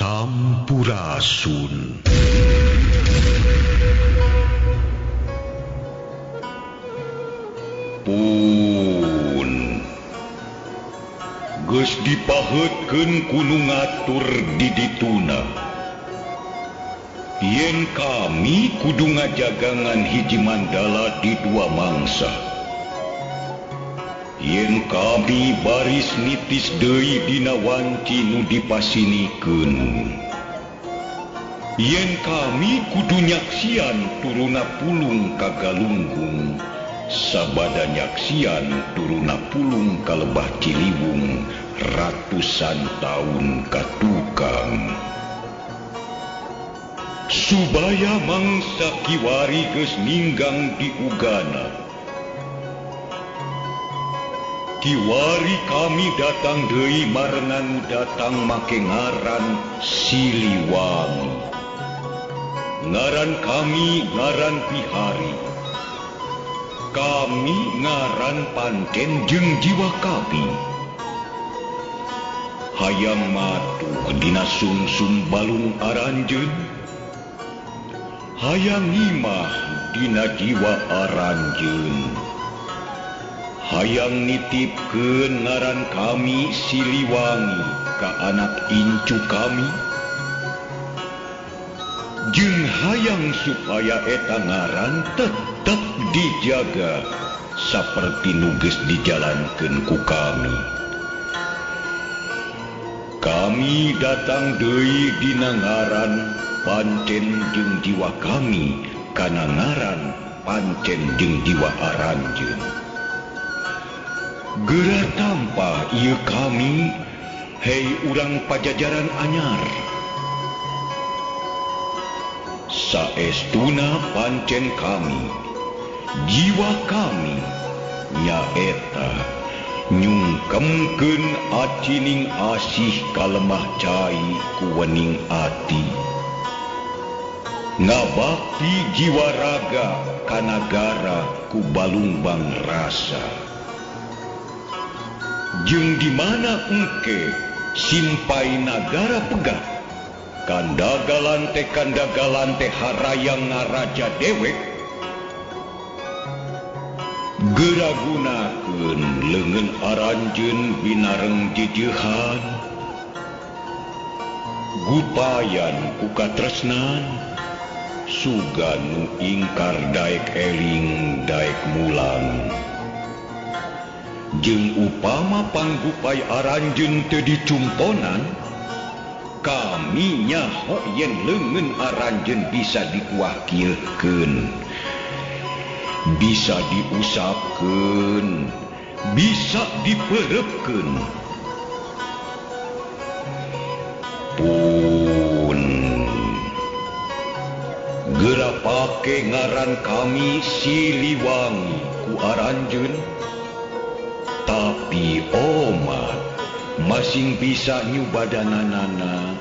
Sampurasun. Pun geus dipaheutkeun kudu ngatur di dituna. Yen kami kudu ngajagangan hiji mandala di dua mangsa. Yen kami baris nitis deui dina wanci nu dipasinikeun. Yen kami kudu nyaksian turuna pulung ka Galunggung, sabada nyaksian turuna pulung ka Lebah Ciliwung ratusan taun ka tukang. Subaya mangsa kiwari geus ninggang di ugana. Kiwari kami datang deui marengan datang make ngaran Siliwangi. Ngaran kami ngaran Pihari. Kami ngaran pancen jeung jiwa kami. Hayang matuh dina sungsung balung aranjeun. Hayang ngimah dina jiwa aranjeun. Hayang nitipkeun ngaran kami Siliwangi ka anak incu kami. Jeung hayang supaya eta ngaran tetep dijaga saperti nu geus dijalankeun ku kami. Kami datang deui dina ngaran pancen jeung jiwa kami kana ngaran pancen jeung jiwa aranjeun. Geura tampah ieu kami, hei urang Pajajaran anyar. Saestuna pancen kami, jiwa kami nyaeta nyungkemkeun acining asih ka lemah cai ku wening ati. Ngabakti jiwa raga ka nagara ku balungbang rasa. Jeung di mana engke simpai nagara pegah, kanda galante harayang ngaraja dewek, geragunakeun leungeun aranjeun binareng jejeuhan, gupayan ku katresnan, sugan nu ingkar daek eling daek mulang. Jeung upama panggupay aranjeun teu dicumponan, kami nyaho yen leungeun aranjeun bisa dikuakilkeun, bisa diusapkeun, bisa dipereupkeun. Pun geura pake ngaran kami Siliwangi ku aranjeun. Tapi omat masing bisa nyubadanana,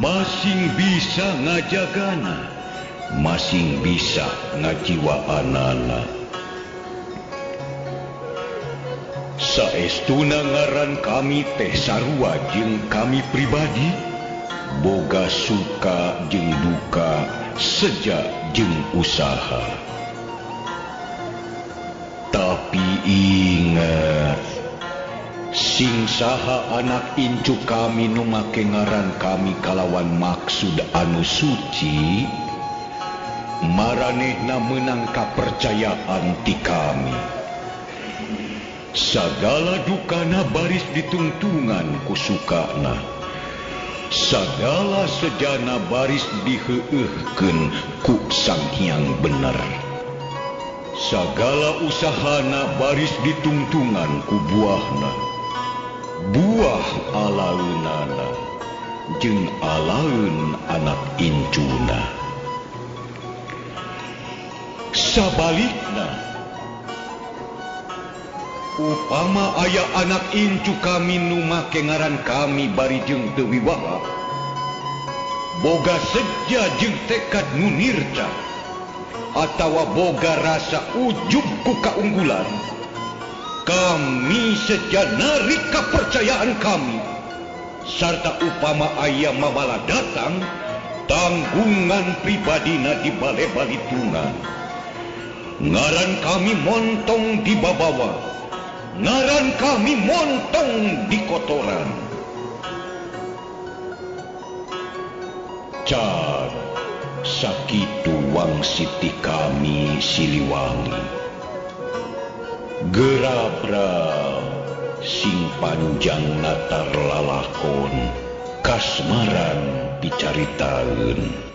masing bisa ngajagana, masing bisa ngajiwaanana. Saestuna ngaran kami teh sarua jeung kami pribadi, boga suka jeung duka, seja jeung usaha. Tapi ingat, sing saha anak incu kami nu make ngaran kami kalawan maksud anu suci, maranehna meunang kapercayaan ti kami. Sagala dukana baris ditungtungan ku sukana. Sagala sejana baris diheueuhkeun ku Sang Hyang Bener. Sagala usahana baris ditungtungan ku buahna, buah alaeunana jeung alaeun anak incuna. Sabalikna, upama aya anak incu kami nu make ngaran kami bari jeung teu wibawa, boga seja jeung tekad nu nirca, atawa boga rasa ujub ku kaunggulan, kami seja narik kepercayaan kami sarta upama aya mabala datang tanggungan pribadina di bale-balitungan. Ngaran kami montong di babawa, ngaran kami montong di kotoran. Can sakitu wangsiti kami Siliwangi, gerabra sing panjang natar lalakon kasmaran dicaritaeun.